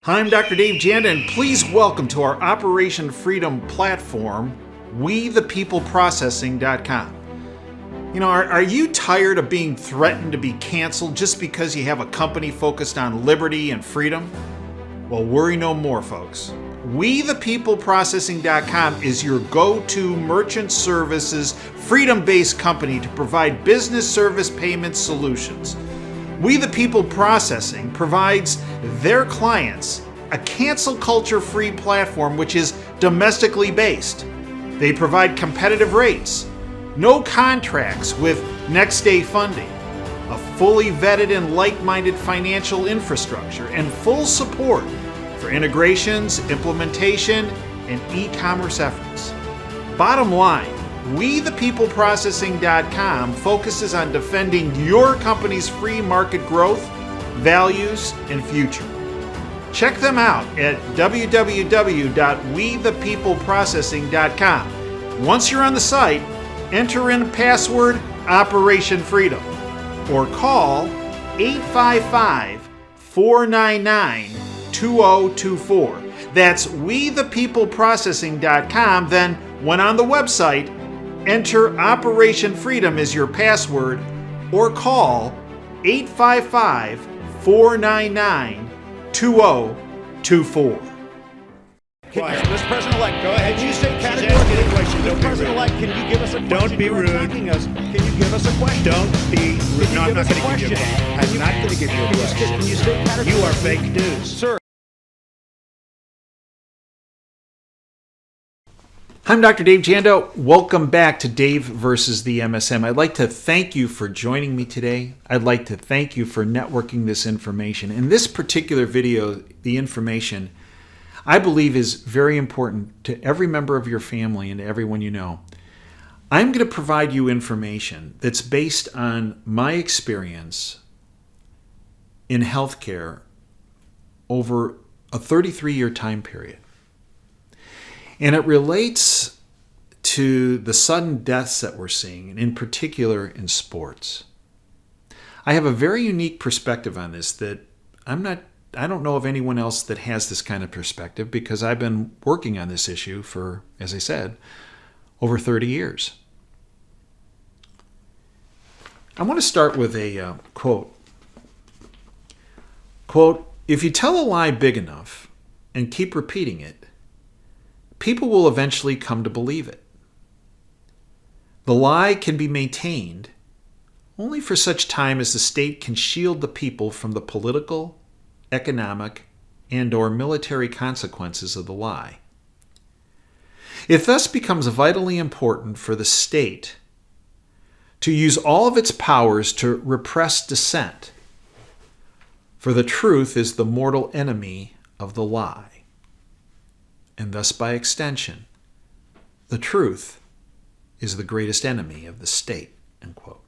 Hi, I'm Dr. Dave Janda, and please welcome to our Operation Freedom platform, WeThePeopleProcessing.com. You know, are you tired of being threatened to be canceled just because you have a company focused on liberty and freedom? Well, worry no more, folks. WeThePeopleProcessing.com is your go-to merchant services, freedom-based company to provide business service payment solutions. We the People Processing provides their clients a cancel culture-free platform which is domestically based. They provide competitive rates, no contracts with next-day funding, a fully vetted and like-minded financial infrastructure, and full support for integrations, implementation, and e-commerce efforts. Bottom line, WeThePeopleProcessing.com focuses on defending your company's free market growth, values, and future. Check them out at www.WeThePeopleProcessing.com. Once you're on the site, enter in password Operation Freedom or call 855-499-2024. That's WeThePeopleProcessing.com. Then, when on the website, enter Operation Freedom as your password or call 855-499-2024. Mr. President-elect, go ahead. Can you state She's categorically? asking a question. Mr. President-elect, can you give us a question? Don't be You are rude. attacking us. Can you give us a question? Don't be rude. No, I'm not going to give you a question. question. I'm not going to give you a question. Can you state categorically? You are fake news. Sir. I'm Dr. Dave Janda. Welcome back to Dave versus the MSM. I'd like to thank you for joining me today. I'd like to thank you for networking this information. In this particular video, the information I believe is very important to every member of your family and to everyone you know. I'm going to provide you information that's based on my experience in healthcare over a 33-year time period. And it relates to the sudden deaths that we're seeing, and in particular in sports. I have a very unique perspective on this that I don't know of anyone else that has this kind of perspective because I've been working on this issue for, as I said, over 30 years. I want to start with a quote. Quote, "If you tell a lie big enough and keep repeating it, people will eventually come to believe it. The lie can be maintained only for such time as the state can shield the people from the political, economic, and/or military consequences of the lie. It thus becomes vitally important for the state to use all of its powers to repress dissent, for the truth is the mortal enemy of the lie. And thus, by extension, the truth is the greatest enemy of the state." End quote.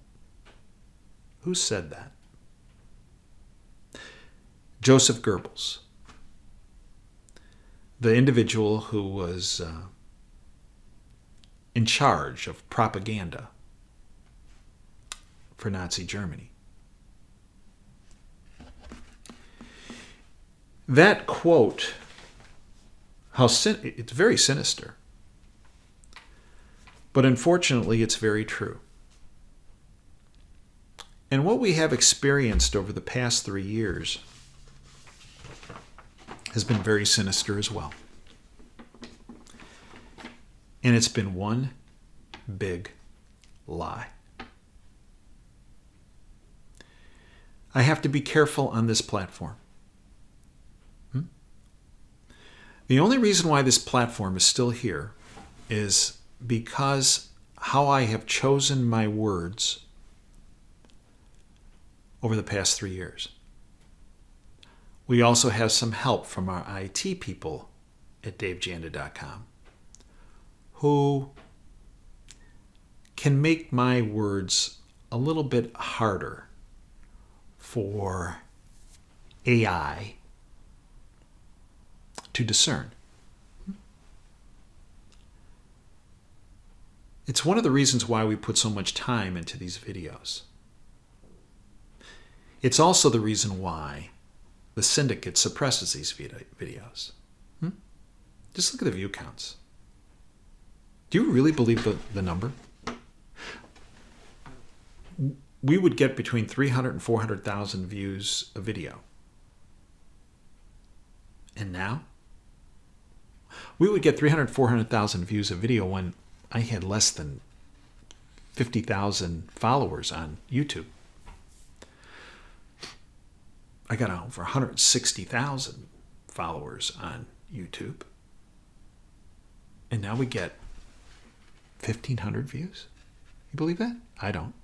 Who said that? Joseph Goebbels, the individual who was in charge of propaganda for Nazi Germany. That quote, it's very sinister, but unfortunately it's very true. And what we have experienced over the past 3 years has been very sinister as well. And it's been one big lie. I have to be careful on this platform. The only reason why this platform is still here is because how I have chosen my words over the past 3 years. We also have some help from our IT people at davejanda.com who can make my words a little bit harder for AI to discern. It's one of the reasons why we put so much time into these videos. It's also the reason why the syndicate suppresses these videos. Just look at the view counts. Do you really believe the number? We would get between 300 and 400,000 views a video. And now? We would get 300, 400,000 views a video when I had less than 50,000 followers on YouTube. I got over 160,000 followers on YouTube. And now we get 1,500 views. You believe that? I don't.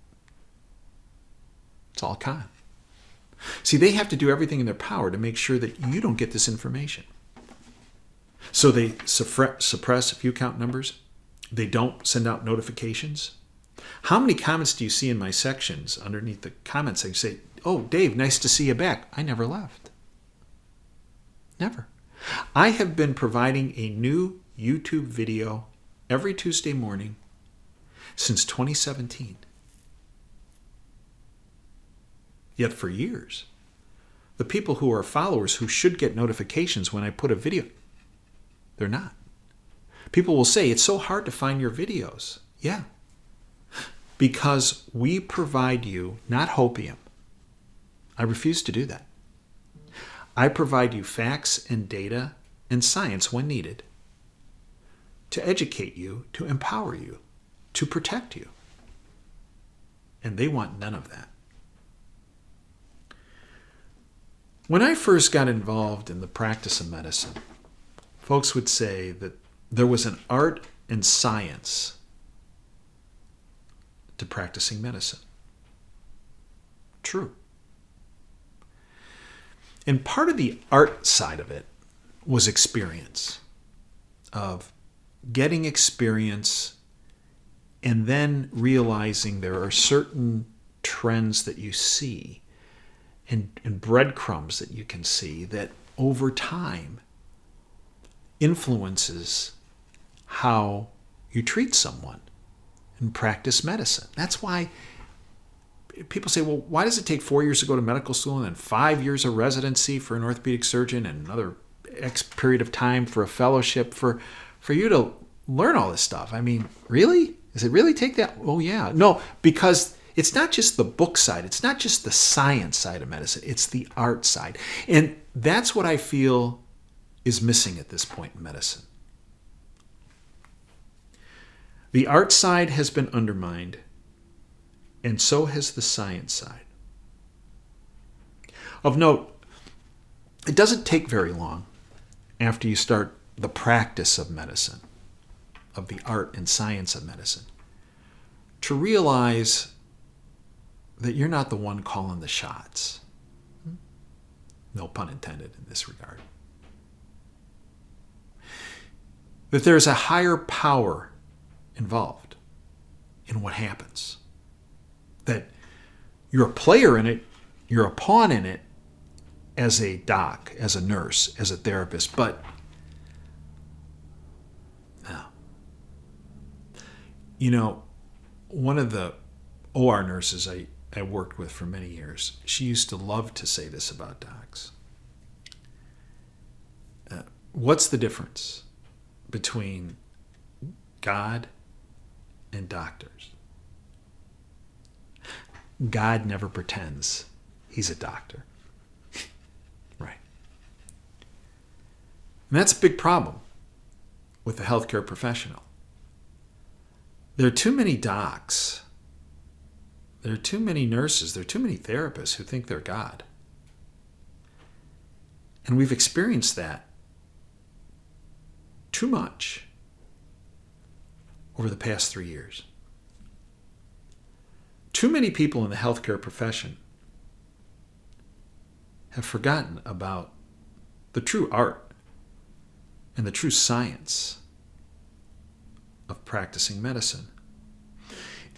It's all con. See, they have to do everything in their power to make sure that you don't get this information. So they suppress view count numbers. They don't send out notifications. How many comments do you see in my sections underneath the comments? They say, "Oh, Dave, nice to see you back." I never left. Never. I have been providing a new YouTube video every Tuesday morning since 2017. Yet for years, the people who are followers who should get notifications when I put a video, they're not. People will say, "It's so hard to find your videos." Yeah. Because we provide you not hopium. I refuse to do that. I provide you facts and data and science when needed to educate you, to empower you, to protect you. And they want none of that. When I first got involved in the practice of medicine, folks would say that there was an art and science to practicing medicine. True. And part of the art side of it was experience, of getting experience and then realizing there are certain trends that you see and breadcrumbs that you can see that over time influences how you treat someone and practice medicine. That's why people say, well, why does it take 4 years to go to medical school and then 5 years of residency for an orthopedic surgeon and another X period of time for a fellowship for you to learn all this stuff? I mean, really? Does it really take that? Oh, yeah. No, because it's not just the book side. It's not just the science side of medicine. It's the art side. And that's what I feel is missing at this point in medicine. The art side has been undermined, and so has the science side. Of note, it doesn't take very long after you start the practice of medicine, of the art and science of medicine, to realize that you're not the one calling the shots. No pun intended in this regard. That there's a higher power involved in what happens. That you're a player in it, you're a pawn in it as a doc, as a nurse, as a therapist, but no. You know, one of the OR nurses I worked with for many years, she used to love to say this about docs. What's the difference between God and doctors? God never pretends he's a doctor. Right. And that's a big problem with the healthcare professional. There are too many docs. There are too many nurses. There are too many therapists who think they're God. And we've experienced that too much over the past 3 years. Too many people in the healthcare profession have forgotten about the true art and the true science of practicing medicine.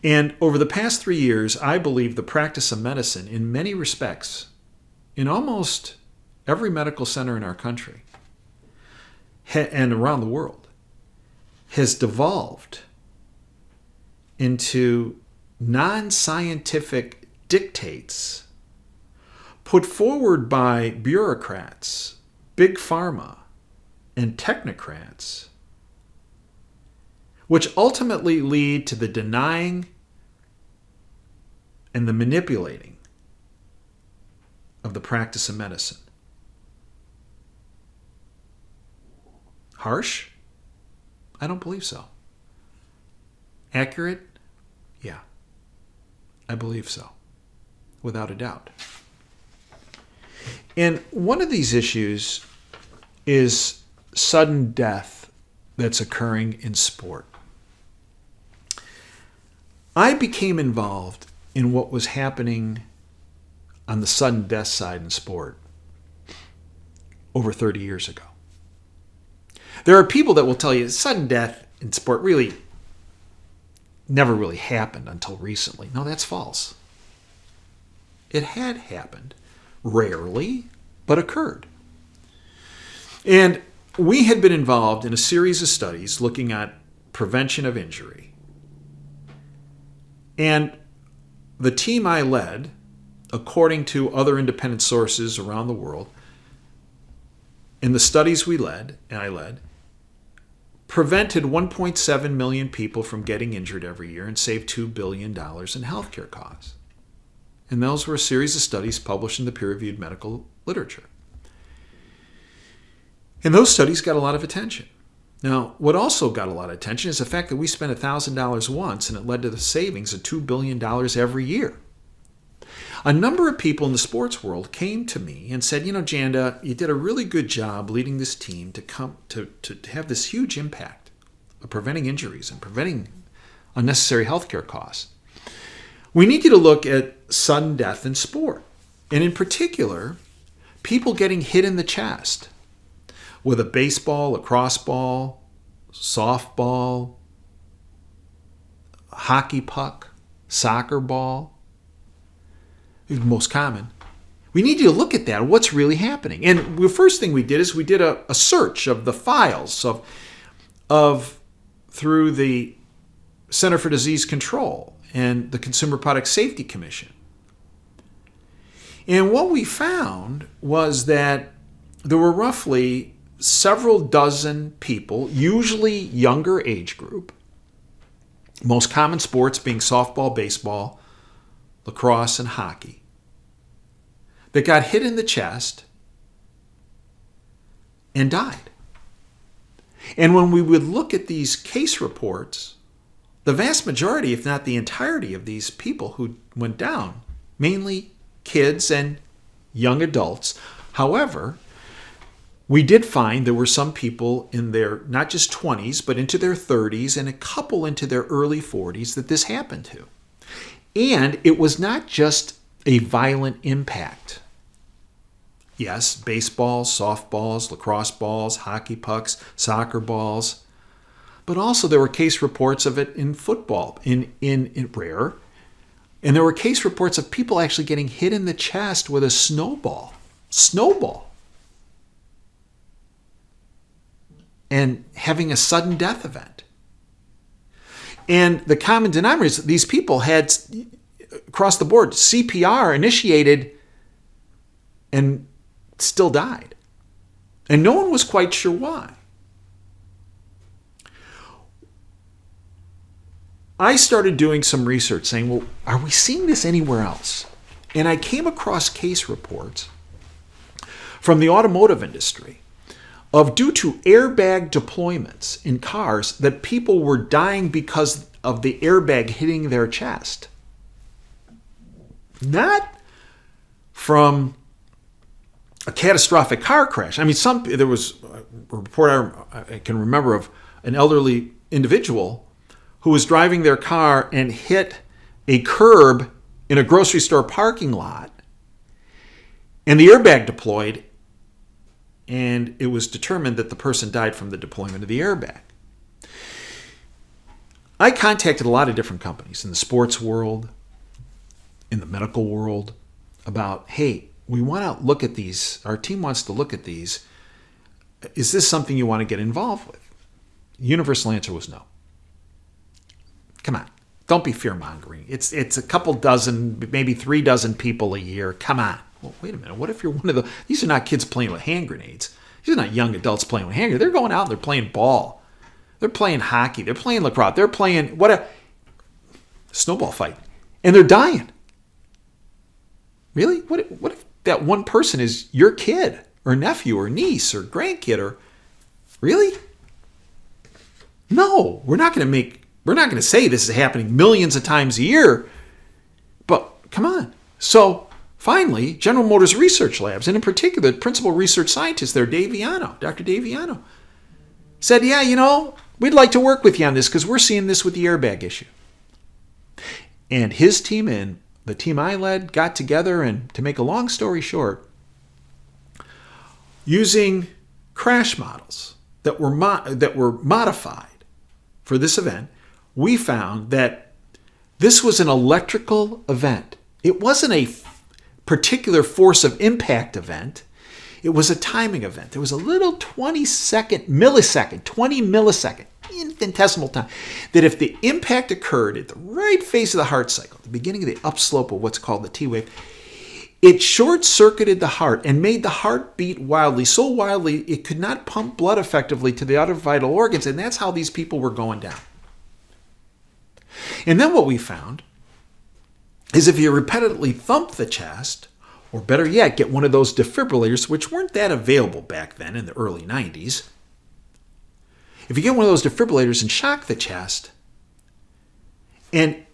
And over the past 3 years, I believe the practice of medicine, in many respects, in almost every medical center in our country and around the world, has devolved into non-scientific dictates put forward by bureaucrats, big pharma, and technocrats, which ultimately lead to the denying and the manipulating of the practice of medicine. Harsh? I don't believe so. Accurate? Yeah, I believe so, without a doubt. And one of these issues is sudden death that's occurring in sport. I became involved in what was happening on the sudden death side in sport over 30 years ago. There are people that will tell you sudden death in sport really never really happened until recently. No, that's false. It had happened, rarely, but occurred. And we had been involved in a series of studies looking at prevention of injury. And the team I led, according to other independent sources around the world, in the studies we led, and I led, prevented 1.7 million people from getting injured every year and saved $2 billion in healthcare costs. And those were a series of studies published in the peer-reviewed medical literature. And those studies got a lot of attention. Now, what also got a lot of attention is the fact that we spent $1,000 once and it led to the savings of $2 billion every year. A number of people in the sports world came to me and said, Janda, you did a really good job leading this team to come to have this huge impact of preventing injuries and preventing unnecessary healthcare costs. We need you to look at sudden death in sport, and in particular, people getting hit in the chest with a baseball, lacrosse ball, softball, hockey puck, soccer ball. Most common. We need you to look at that. What's really happening? And the first thing we did is we did a search of the files of through the Center for Disease Control and the Consumer Product Safety Commission. And what we found was that there were roughly several dozen people, usually younger age group, most common sports being softball, baseball, lacrosse, and hockey, that got hit in the chest and died. And when we would look at these case reports, the vast majority, if not the entirety of these people who went down, mainly kids and young adults. However, we did find there were some people in their not just 20s, but into their 30s and a couple into their early 40s that this happened to. And it was not just a violent impact. Yes, baseballs, softballs, lacrosse balls, hockey pucks, soccer balls, but also there were case reports of it in football, in rare, and there were case reports of people actually getting hit in the chest with a snowball, and having a sudden death event. And the common denominator is these people had, across the board, CPR initiated and still died. And no one was quite sure why. I started doing some research saying, well, are we seeing this anywhere else? And I came across case reports from the automotive industry of due to airbag deployments in cars that people were dying because of the airbag hitting their chest. Not from a catastrophic car crash. I mean, there was a report I can remember of an elderly individual who was driving their car and hit a curb in a grocery store parking lot, and the airbag deployed, and it was determined that the person died from the deployment of the airbag. I contacted a lot of different companies in the sports world, in the medical world, about, hey, we want to look at these. Our team wants to look at these. Is this something you want to get involved with? The universal answer was no. Come on. Don't be fear-mongering. It's a couple dozen, maybe 3 dozen people a year. Come on. Well, wait a minute. What if you're one of the... These are not kids playing with hand grenades. These are not young adults playing with hand grenades. They're going out and they're playing ball. They're playing hockey. They're playing lacrosse. They're playing snowball fight. And they're dying. Really? What if that one person is your kid or nephew or niece or grandkid or... Really? No, we're not going to say this is happening millions of times a year. But come on. So finally, General Motors Research Labs, and in particular, the principal research scientist there, Dr. Daviano, said, yeah, we'd like to work with you on this because we're seeing this with the airbag issue. And his team and the team I led got together, and to make a long story short, using crash models that were modified for this event, we found that this was an electrical event. It wasn't a particular force of impact event. It was a timing event. There was a little 20 millisecond, infinitesimal time, that if the impact occurred at the right phase of the heart cycle, the beginning of the upslope of what's called the T wave, it short-circuited the heart and made the heart beat wildly, so wildly it could not pump blood effectively to the other vital organs, and that's how these people were going down. And then what we found is if you repetitively thump the chest, or better yet, get one of those defibrillators, which weren't that available back then in the early 90s. If you get one of those defibrillators and shock the chest, and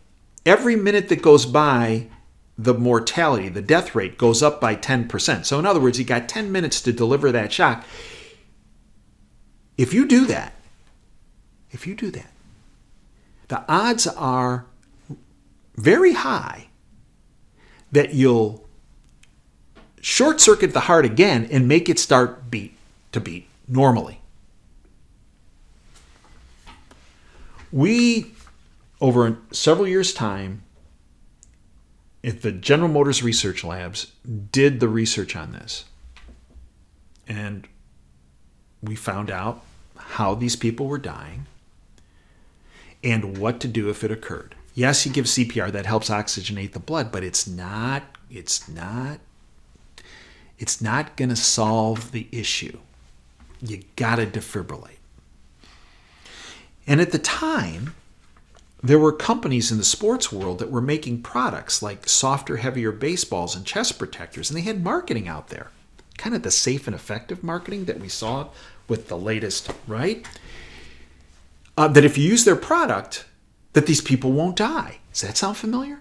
every minute that goes by, the mortality, the death rate goes up by 10%. So in other words, you got 10 minutes to deliver that shock. If you do that, the odds are very high that you'll short circuit the heart again and make it start beat normally. We, over several years' time, at the General Motors Research Labs, did the research on this. And we found out how these people were dying and what to do if it occurred. Yes, you give CPR, that helps oxygenate the blood, but it's not going to solve the issue. You got to defibrillate. And at the time, there were companies in the sports world that were making products like softer, heavier baseballs and chest protectors, and they had marketing out there, kind of the safe and effective marketing that we saw with the latest, right? That if you use their product, that these people won't die. Does that sound familiar?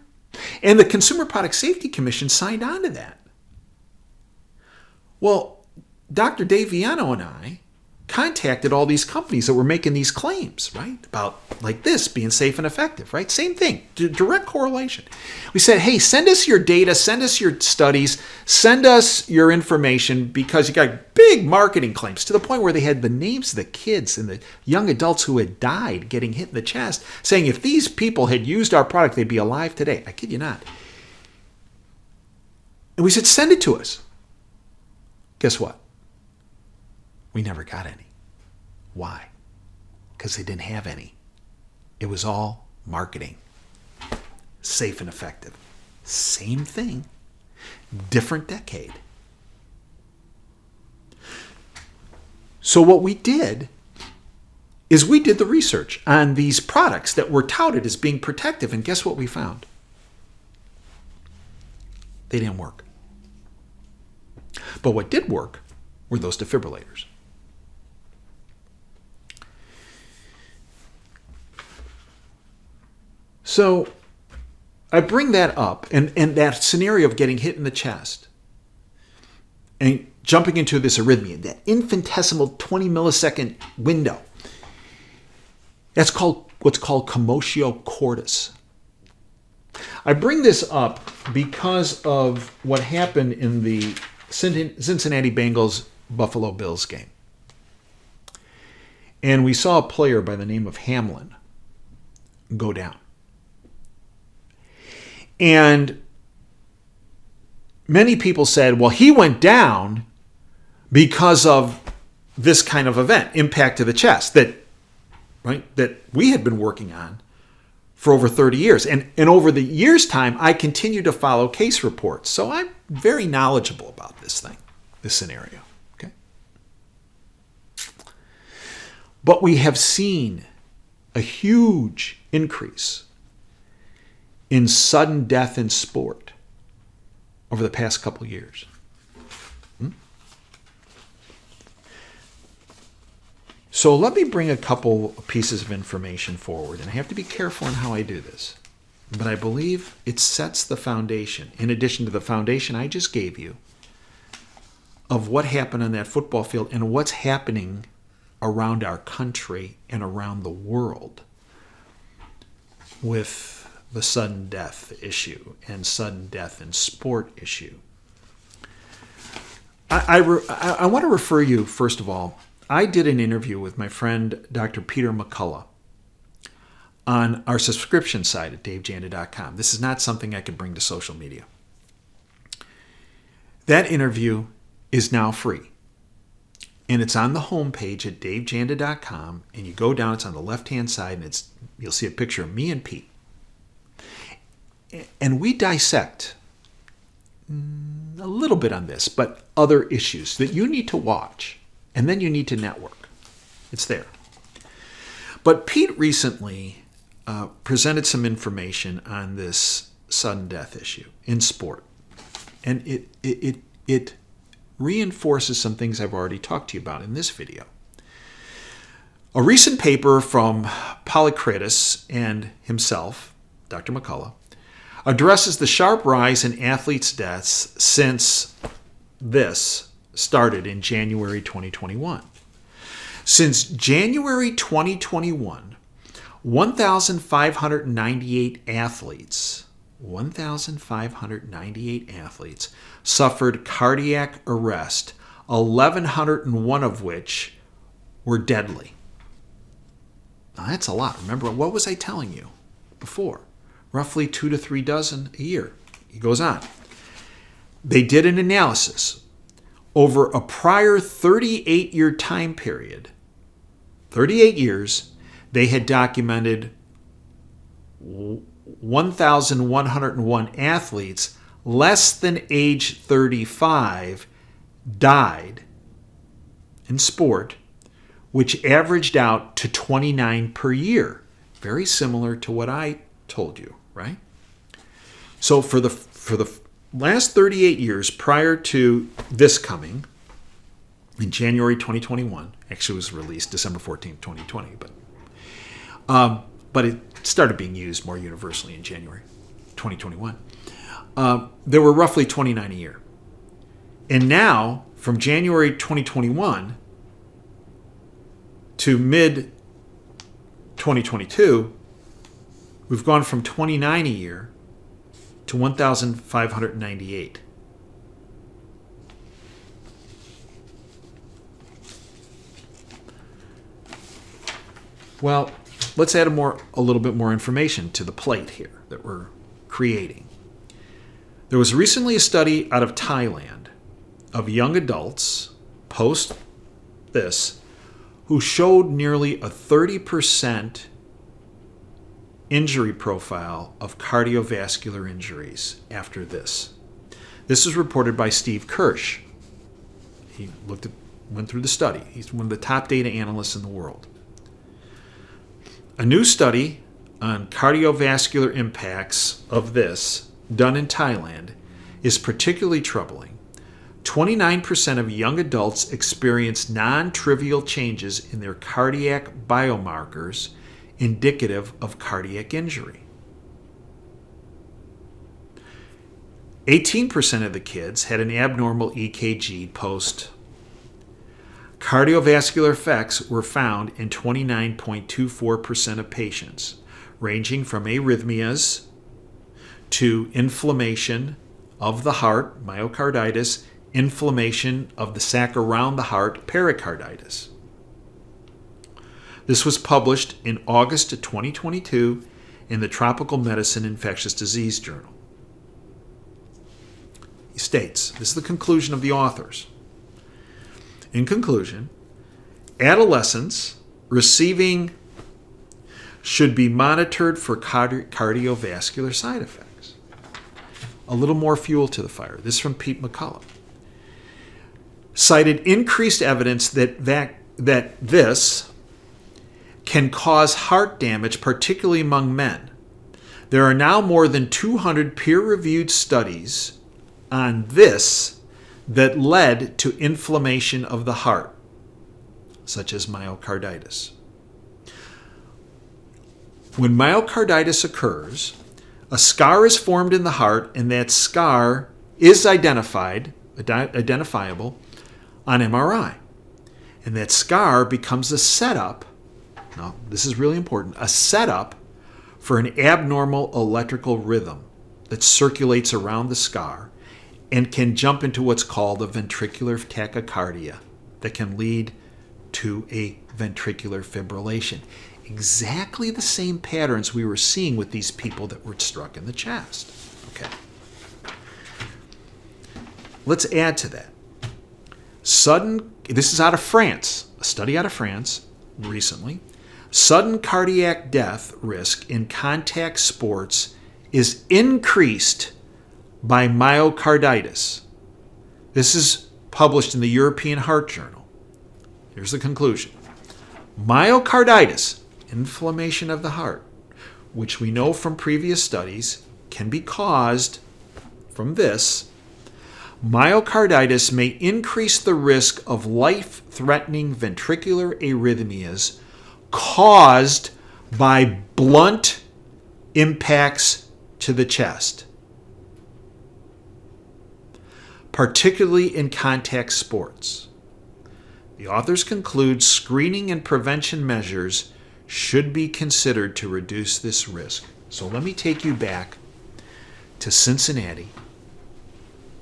And the Consumer Product Safety Commission signed on to that. Well, Dr. Daviano and I contacted all these companies that were making these claims, right? About like this being safe and effective, right? Same thing, direct correlation. We said, hey, send us your data, send us your studies, send us your information, because you got big marketing claims to the point where they had the names of the kids and the young adults who had died getting hit in the chest, saying if these people had used our product, they'd be alive today. I kid you not. And we said, send it to us. Guess what? We never got any. Why? Because they didn't have any. It was all marketing. Safe and effective. Same thing. Different decade. So what we did is we did the research on these products that were touted as being protective, and guess what we found? They didn't work. But what did work were those defibrillators. So I bring that up, and that scenario of getting hit in the chest and jumping into this arrhythmia, that infinitesimal 20 millisecond window. That's called what's called commotio cordis. I bring this up because of what happened in the Cincinnati Bengals Buffalo Bills game. And we saw a player by the name of Hamlin go down. And many people said, well, he went down because of this kind of event, impact to the chest, that we had been working on for over 30 years. And over the years' time, I continued to follow case reports. So I very knowledgeable about this scenario. Okay. But we have seen a huge increase in sudden death in sport over the past couple years. So let me bring a couple pieces of information forward, and I have to be careful in how I do this. But I believe it sets the foundation, in addition to the foundation I just gave you, of what happened on that football field and what's happening around our country and around the world with the sudden death issue and sudden death in sport issue. I want to refer you, first of all, I did an interview with my friend Dr. Peter McCullough on our subscription site at davejanda.com. This is not something I could bring to social media. That interview is now free. And it's on the homepage at davejanda.com. And you go down, it's on the left-hand side, and you'll see a picture of me and Pete. And we dissect a little bit on this, but other issues that you need to watch. And then you need to network. It's there. But Pete recently presented some information on this sudden death issue in sport. And it reinforces some things I've already talked to you about in this video. A recent paper from Polykratis and himself, Dr. McCullough, addresses the sharp rise in athletes' deaths since this started in January 2021. Since January 2021, 1,598 athletes suffered cardiac arrest, 1,101 of which were deadly. Now that's a lot. Remember, what was I telling you before? Roughly 2 to 3 dozen a year. He goes on. They did an analysis over a prior 38-year time period. 38 years, they had documented 1,101 athletes less than age 35 died in sport, which averaged out to 29 per year. Very similar to what I told you, right? So for the last 38 years prior to this coming, in January 2021, actually it was released December 14th, 2020, but it started being used more universally in January 2021. There were roughly 29 a year. And now, from January 2021 to mid-2022, we've gone from 29 a year to 1,598. Well, let's add a little bit more information to the plate here that we're creating. There was recently a study out of Thailand of young adults post this who showed nearly a 30% injury profile of cardiovascular injuries after this. This was reported by Steve Kirsch. He went through the study. He's one of the top data analysts in the world. A new study on cardiovascular impacts of this, done in Thailand, is particularly troubling. 29% of young adults experience non-trivial changes in their cardiac biomarkers indicative of cardiac injury. 18% of the kids had an abnormal EKG post. Cardiovascular effects were found in 29.24% of patients, ranging from arrhythmias to inflammation of the heart, myocarditis, inflammation of the sac around the heart, pericarditis. This was published in August of 2022 in the Tropical Medicine Infectious Disease Journal. He states, this is the conclusion of the authors. In conclusion, adolescents receiving should be monitored for cardiovascular side effects. a little more fuel to the fire. This is from Pete McCullough. Cited increased evidence that this can cause heart damage, particularly among men. There are now more than 200 peer-reviewed studies on this that led to inflammation of the heart, such as myocarditis. When myocarditis occurs, a scar is formed in the heart, and that scar is identifiable on MRI. And that scar becomes a setup, now this is really important, a setup for an abnormal electrical rhythm that circulates around the scar and can jump into what's called a ventricular tachycardia that can lead to a ventricular fibrillation. Exactly the same patterns we were seeing with these people that were struck in the chest. Okay. Let's add to that. This is out of France, a study out of France recently. Sudden cardiac death risk in contact sports is increased by myocarditis. This is published in the European Heart Journal. Here's the conclusion. Myocarditis, inflammation of the heart, which we know from previous studies can be caused from this. Myocarditis may increase the risk of life-threatening ventricular arrhythmias caused by blunt impacts to the chest, particularly in contact sports. The authors conclude screening and prevention measures should be considered to reduce this risk. So let me take you back to Cincinnati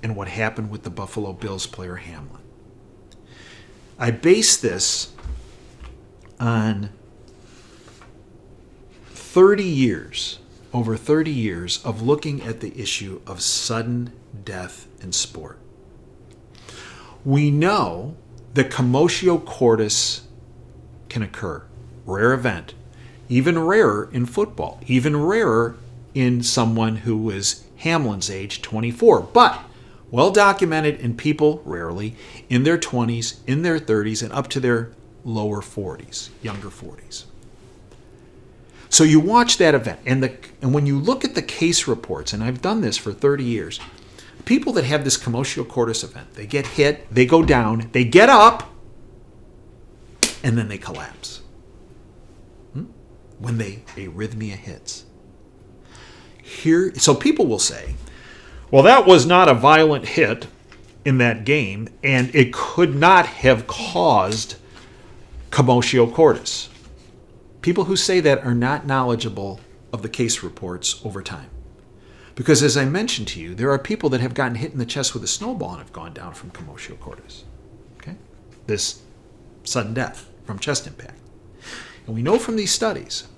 and what happened with the Buffalo Bills player Hamlin. I base this on over 30 years of looking at the issue of sudden death in sport. We know that commotio cordis can occur, rare event, even rarer in football, even rarer in someone who is Hamlin's age, 24, but well documented in people, rarely, in their 20s, in their 30s, and up to their lower 40s, younger 40s. So you watch that event, and when you look at the case reports, and I've done this for 30 years, people that have this commotio cordis event, they get hit, they go down, they get up, and then they collapse. When the arrhythmia hits. So people will say, well, that was not a violent hit in that game, and it could not have caused commotio cordis. People who say that are not knowledgeable of the case reports over time. Because as I mentioned to you, there are people that have gotten hit in the chest with a snowball and have gone down from commotio cordis. Okay? This sudden death from chest impact. And we know from these studies,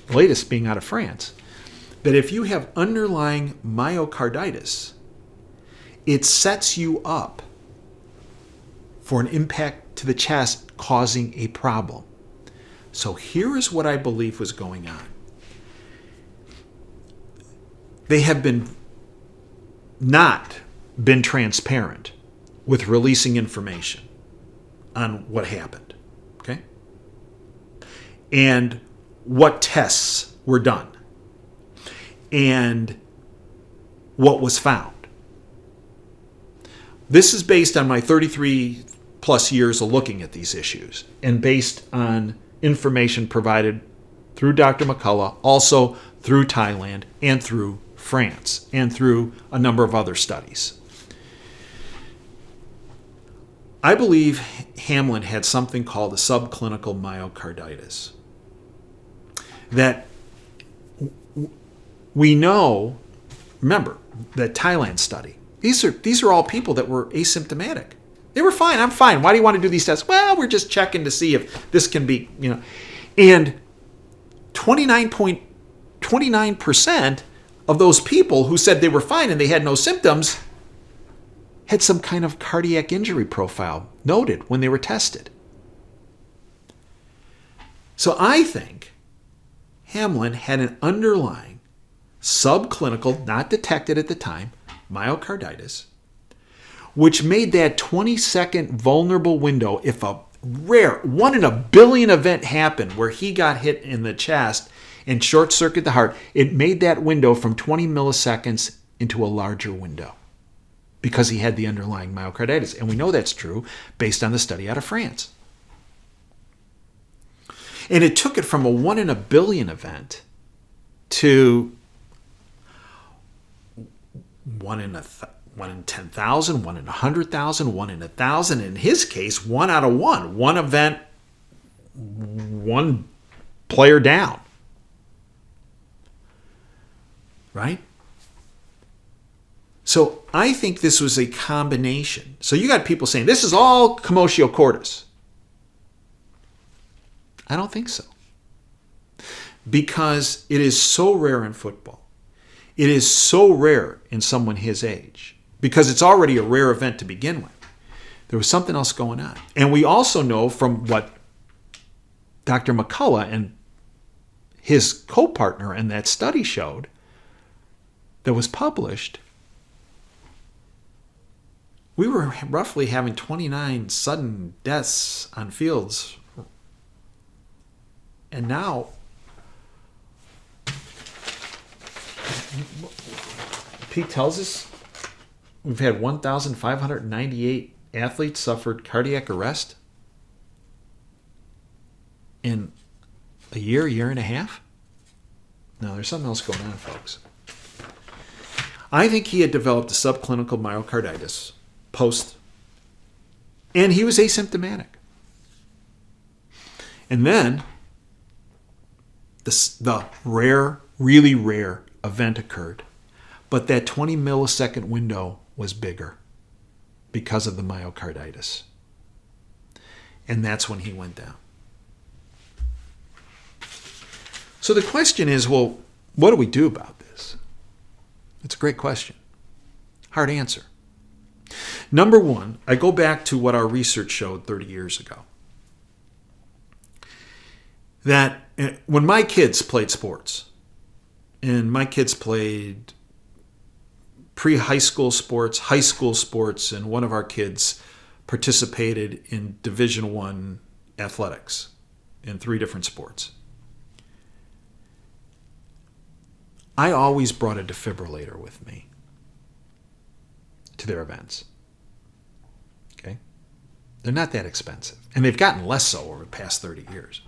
the latest being out of France, that if you have underlying myocarditis, it sets you up for an impact to the chest causing a problem. So here is what I believe was going on. They have not been transparent with releasing information on what happened. Okay? And what tests were done. And what was found. This is based on my 33 plus years of looking at these issues and based on information provided through Dr. McCullough, also through Thailand and through France and through a number of other studies. I believe Hamlin had something called a subclinical myocarditis. That we know, remember, that Thailand study. These are all people that were asymptomatic. They were fine. I'm fine. Why do you want to do these tests? Well, we're just checking to see if this can be, And 29% of those people who said they were fine and they had no symptoms had some kind of cardiac injury profile noted when they were tested. So I think Hamlin had an underlying subclinical, not detected at the time, myocarditis, which made that 20-second vulnerable window, if a rare 1 in a billion event happened where he got hit in the chest and short-circuited the heart, it made that window from 20 milliseconds into a larger window because he had the underlying myocarditis. And we know that's true based on the study out of France. And it took it from a 1 in a billion event to 1 in 10,000, 1 in 100,000, 1 in 1,000. In his case, 1 out of 1. One event, one player down. Right? So I think this was a combination. So you got people saying, this is all commotio cordis. I don't think so. Because it is so rare in football. It is so rare in someone his age. Because it's already a rare event to begin with. There was something else going on. And we also know from what Dr. McCullough and his co-partner in that study showed that was published, we were roughly having 29 sudden deaths on fields. And now, Pete tells us we've had 1,598 athletes suffered cardiac arrest in a year and a half. No, there's something else going on, folks. I think he had developed a subclinical myocarditis post, and he was asymptomatic. And then the rare, really rare event occurred. But that 20 millisecond window was bigger because of the myocarditis. And that's when he went down. So the question is, well, what do we do about this? It's a great question. Hard answer. Number one, I go back to what our research showed 30 years ago. That when my kids played sports, and my kids played pre-high school sports, high school sports, and one of our kids participated in Division I athletics in 3 different sports. I always brought a defibrillator with me to their events. Okay? They're not that expensive. And they've gotten less so over the past 30 years.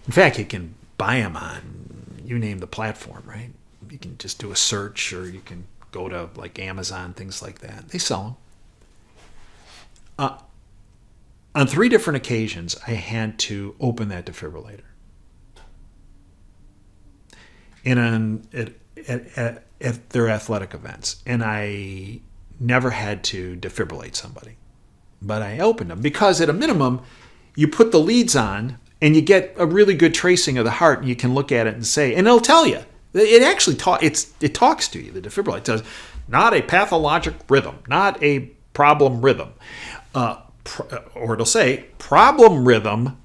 In fact, you can buy them on, you name the platform, right? You can just do a search, or you can go to like Amazon, things like that. They sell them. On 3 different occasions, I had to open that defibrillator. And at their athletic events. And I never had to defibrillate somebody. But I opened them because at a minimum, you put the leads on and you get a really good tracing of the heart, and you can look at it and say, and it'll tell you. It actually it talks to you. The defibrillator says, not a pathologic rhythm, not a problem rhythm. Or it'll say, problem rhythm,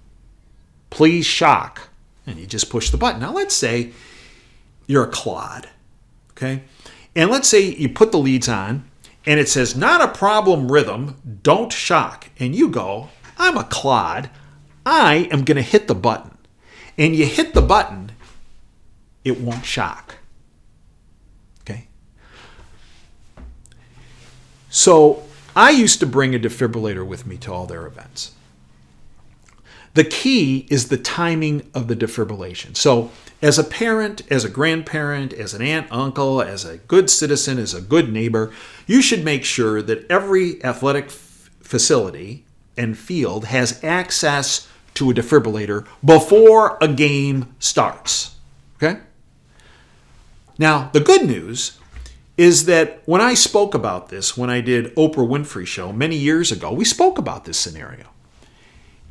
please shock. And you just push the button. Now let's say you're a clod, okay? And let's say you put the leads on, and it says, not a problem rhythm, don't shock. And you go, I'm a clod, I am going to hit the button. And you hit the button, it won't shock. Okay? So I used to bring a defibrillator with me to all their events. The key is the timing of the defibrillation. So as a parent, as a grandparent, as an aunt, uncle, as a good citizen, as a good neighbor, you should make sure that every athletic facility and field has access to a defibrillator before a game starts. Okay? Now, the good news is that when I spoke about this, when I did Oprah Winfrey Show many years ago, we spoke about this scenario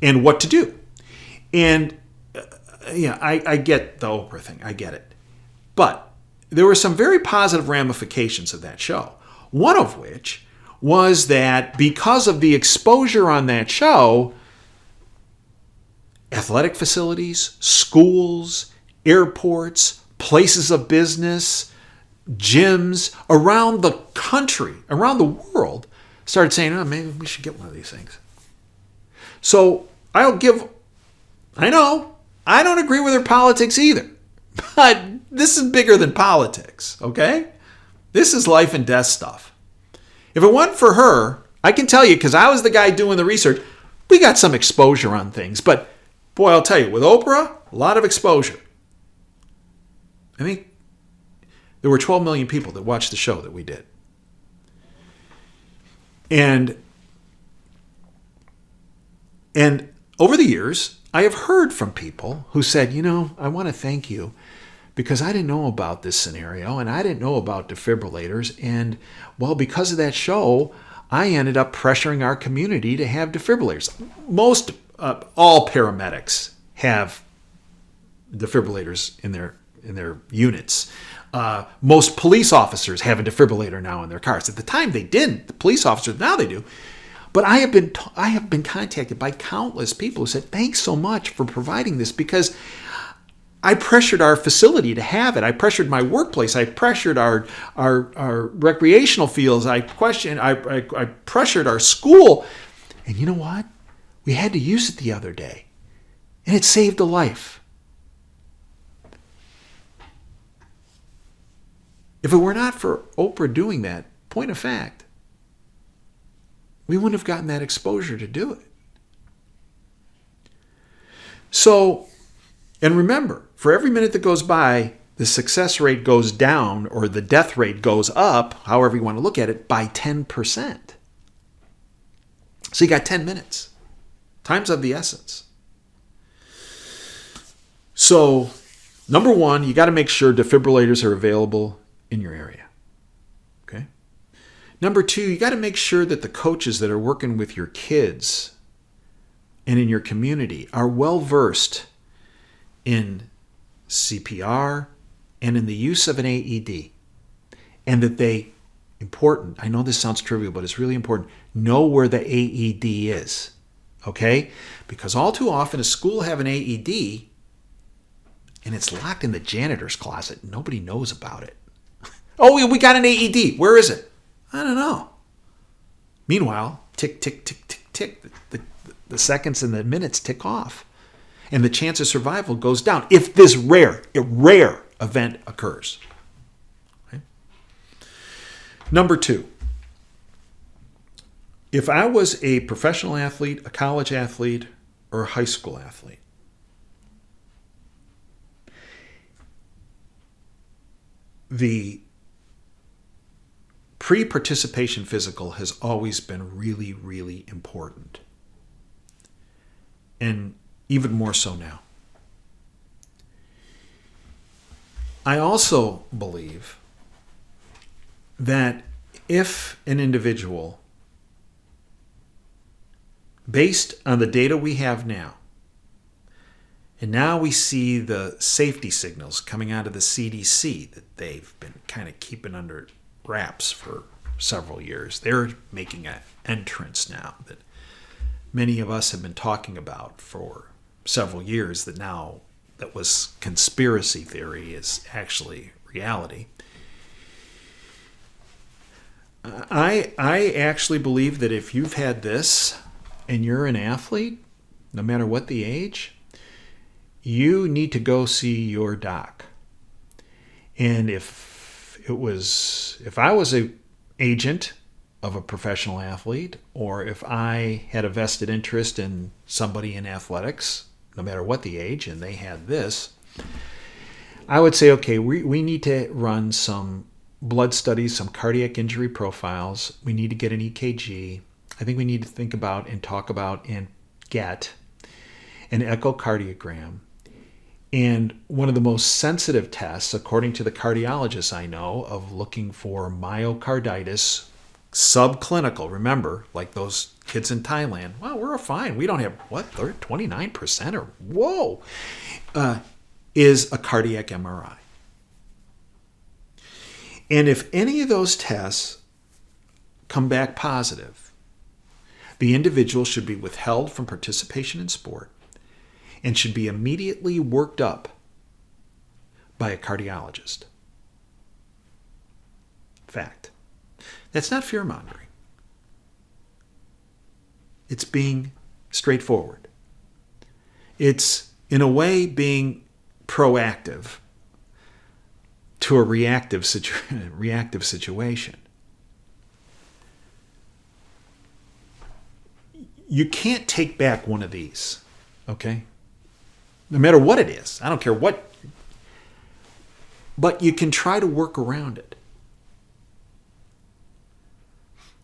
and what to do. And I get the Oprah thing. I get it. But there were some very positive ramifications of that show. One of which was that because of the exposure on that show, athletic facilities, schools, airports, places of business, gyms around the country, around the world, started saying, oh, maybe we should get one of these things. So I know, I don't agree with her politics either. But this is bigger than politics, okay? This is life and death stuff. If it wasn't for her, I can tell you, because I was the guy doing the research, we got some exposure on things. But boy, I'll tell you, with Oprah, a lot of exposure. I think there were 12 million people that watched the show that we did. And over the years, I have heard from people who said, I want to thank you because I didn't know about this scenario and I didn't know about defibrillators. And, well, because of that show, I ended up pressuring our community to have defibrillators. All paramedics have defibrillators in their units. Most police officers have a defibrillator now in their cars. At the time they didn't. The police officers, now they do. But I have been contacted by countless people who said, thanks so much for providing this, because I pressured our facility to have it. I pressured my workplace. I pressured our recreational fields. I pressured our school. And you know what? We had to use it the other day. And it saved a life. If it were not for Oprah doing that, point of fact, we wouldn't have gotten that exposure to do it. So, and remember, for every minute that goes by, the success rate goes down, or the death rate goes up, however you want to look at it, by 10%. So you got 10 minutes. Time's of the essence. So, number one, you got to make sure defibrillators are available in your area. Okay? Number two, you got to make sure that the coaches that are working with your kids and in your community are well versed in CPR and in the use of an AED. And that they, important, I know this sounds trivial, but it's really important, know where the AED is. Okay? Because all too often a school will have an AED and it's locked in the janitor's closet. Nobody knows about it. Oh, we got an AED. Where is it? I don't know. Meanwhile, tick, tick, tick, tick, tick. The seconds and the minutes tick off. And the chance of survival goes down if this rare event occurs. Okay? Number two, if I was a professional athlete, a college athlete, or a high school athlete, the pre-participation physical has always been really, really important. And even more so now. I also believe that if an individual, based on the data we have now, and now we see the safety signals coming out of the CDC that they've been kind of keeping under wraps for several years. They're making an entrance now that many of us have been talking about for several years, that now that was conspiracy theory is actually reality. I actually believe that if you've had this and you're an athlete, no matter what the age, you need to go see your doc. And if I was an agent of a professional athlete, or if I had a vested interest in somebody in athletics, no matter what the age, and they had this, I would say, okay, we need to run some blood studies, some cardiac injury profiles. We need to get an EKG. I think we need to think about and talk about and get an echocardiogram. And one of the most sensitive tests, according to the cardiologists I know, of looking for myocarditis, subclinical, remember, like those kids in Thailand, well, we're fine. We don't have, 29% or, whoa, is a cardiac MRI. And if any of those tests come back positive, the individual should be withheld from participation in sport and should be immediately worked up by a cardiologist. Fact. That's not fear-mongering. It's being straightforward. It's, in a way, being proactive to a reactive situation. You can't take back one of these, okay? No matter what it is. I don't care what. But you can try to work around it.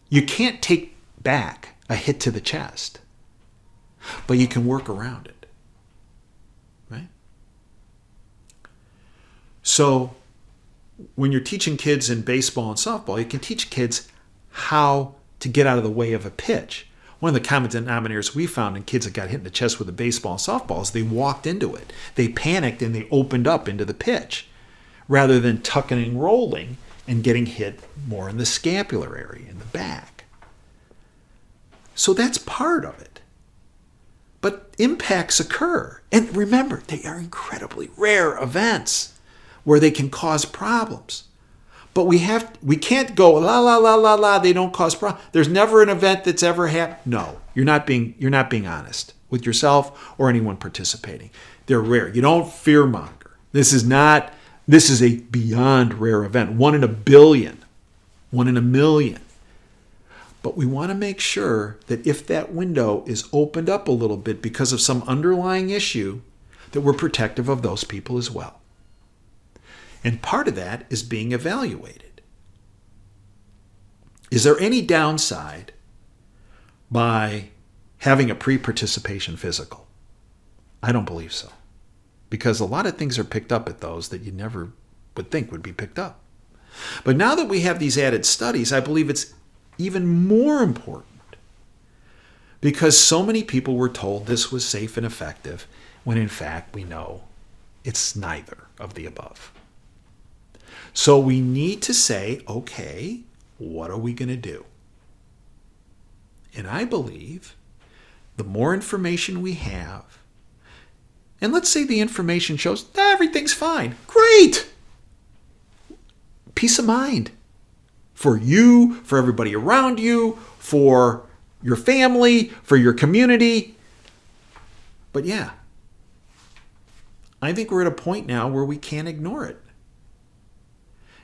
You can't take back a hit to the chest, but you can work around it, right? So when you're teaching kids in baseball and softball, you can teach kids how to get out of the way of a pitch. One of the common denominators we found in kids that got hit in the chest with a baseball and softball is they walked into it. They panicked and they opened up into the pitch rather than tucking and rolling and getting hit more in the scapular area, in the back. So that's part of it. But impacts occur. And remember, they are incredibly rare events where they can cause problems. But we can't go, la, la, la, la, la, they don't cause problems. There's never an event that's ever happened. No, you're not being honest with yourself or anyone participating. They're rare. You don't fearmonger. This is a beyond rare event. 1 in a billion, 1 in a million. But we want to make sure that if that window is opened up a little bit because of some underlying issue, that we're protective of those people as well. And part of that is being evaluated. Is there any downside by having a pre-participation physical? I don't believe so. Because a lot of things are picked up at those that you never would think would be picked up. But now that we have these added studies, I believe it's even more important because so many people were told this was safe and effective when in fact we know it's neither of the above. So we need to say, okay, what are we going to do? And I believe the more information we have, and let's say the information shows everything's fine. Great! Peace of mind. For you, for everybody around you, for your family, for your community. But yeah, I think we're at a point now where we can't ignore it.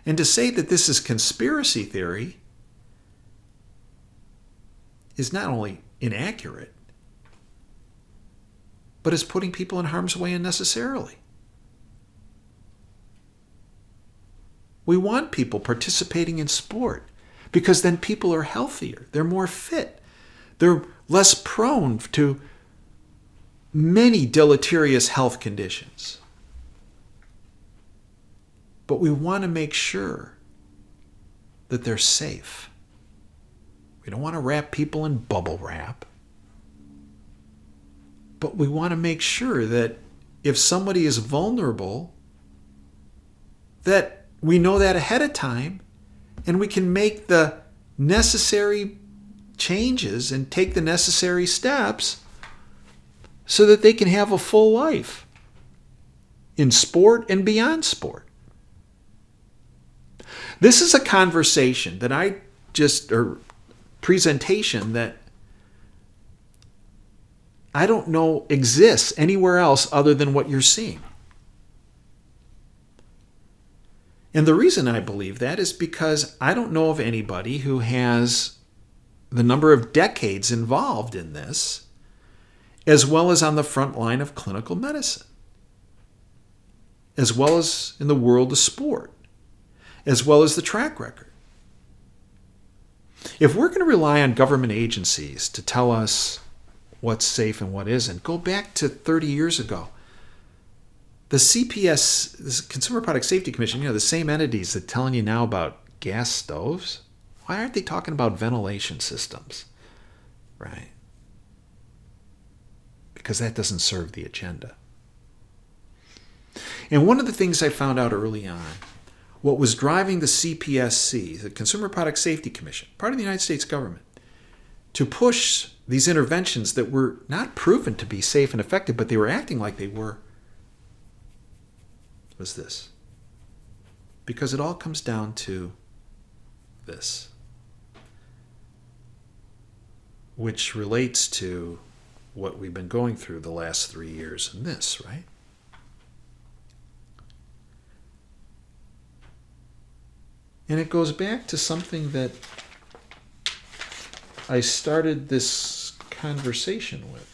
And to say that this is conspiracy theory is not only inaccurate, but is putting people in harm's way unnecessarily. We want people participating in sport because then people are healthier. They're more fit. They're less prone to many deleterious health conditions. But we want to make sure that they're safe. We don't want to wrap people in bubble wrap. But we want to make sure that if somebody is vulnerable, that we know that ahead of time and we can make the necessary changes and take the necessary steps so that they can have a full life in sport and beyond sport. This is a conversation that or presentation that I don't know exists anywhere else other than what you're seeing. And the reason I believe that is because I don't know of anybody who has the number of decades involved in this, as well as on the front line of clinical medicine, as well as in the world of sport, as well as the track record. If we're going to rely on government agencies to tell us what's safe and what isn't, go back to 30 years ago. The CPS, the Consumer Product Safety Commission, the same entities that telling you now about gas stoves, why aren't they talking about ventilation systems? Right? Because that doesn't serve the agenda. And one of the things I found out early on, what was driving the CPSC, the Consumer Product Safety Commission, part of the United States government, to push these interventions that were not proven to be safe and effective, but they were acting like they were, was this. Because it all comes down to this, which relates to what we've been going through the last 3 years in this, right? And it goes back to something that I started this conversation with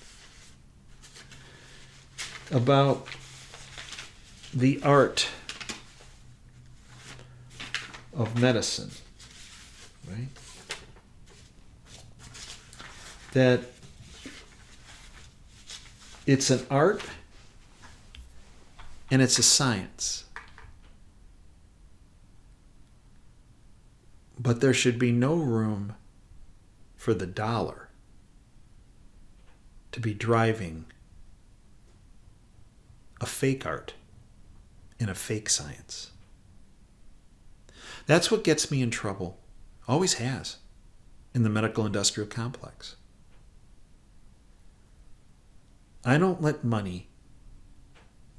about the art of medicine, right? That it's an art and it's a science. But there should be no room for the dollar to be driving a fake art and a fake science. That's what gets me in trouble, always has, in the medical industrial complex. I don't let money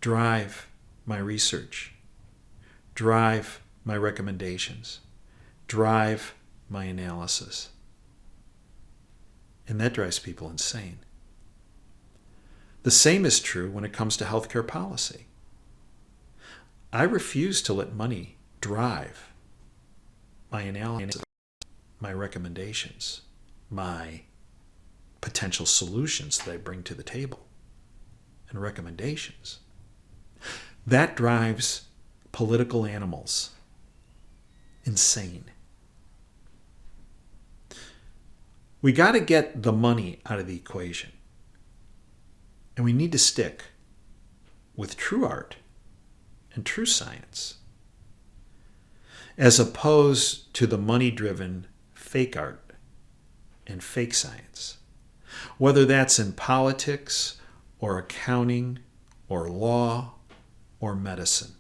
drive my research, drive my recommendations, drive my analysis. And that drives people insane. The same is true when it comes to healthcare policy. I refuse to let money drive my analysis, my recommendations, my potential solutions that I bring to the table, and recommendations. That drives political animals insane. We got to get the money out of the equation. And we need to stick with true art and true science, as opposed to the money-driven fake art and fake science. Whether that's in politics or accounting or law or medicine,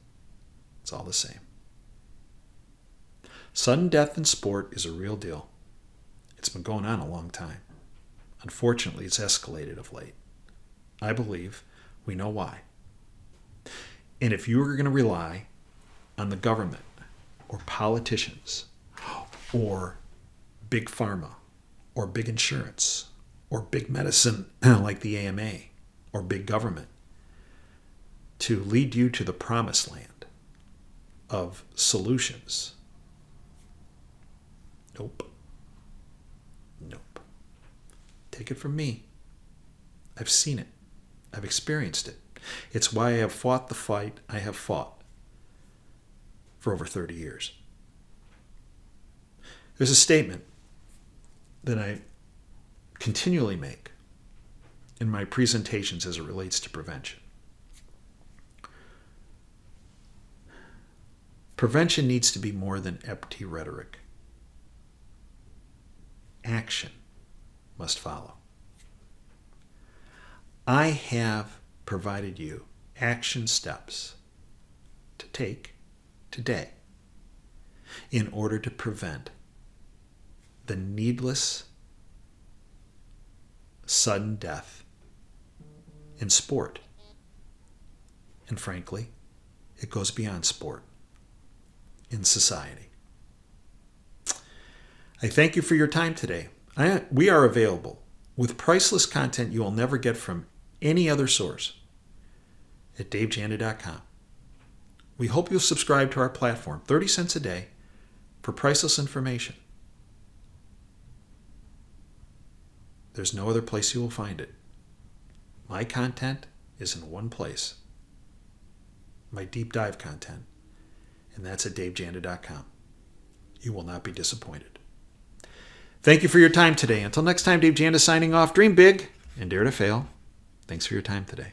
it's all the same. Sudden death in sport is a real deal. It's been going on a long time. Unfortunately, it's escalated of late. I believe we know why. And if you are going to rely on the government or politicians or big pharma or big insurance or big medicine like the AMA or big government to lead you to the promised land of solutions, nope. Nope. Take it from me. I've seen it. I've experienced it. It's why I have fought the fight I have fought for over 30 years. There's a statement that I continually make in my presentations as it relates to prevention. Prevention needs to be more than empty rhetoric. Action must follow. I have provided you action steps to take today in order to prevent the needless sudden death in sport. And frankly, it goes beyond sport, in society. I thank you for your time today. We are available with priceless content you will never get from any other source at davejanda.com. We hope you'll subscribe to our platform, 30 cents a day, for priceless information. There's no other place you will find it. My content is in one place. My deep dive content, and that's at davejanda.com. You will not be disappointed. Thank you for your time today. Until next time, Dave Janda signing off. Dream big and dare to fail. Thanks for your time today.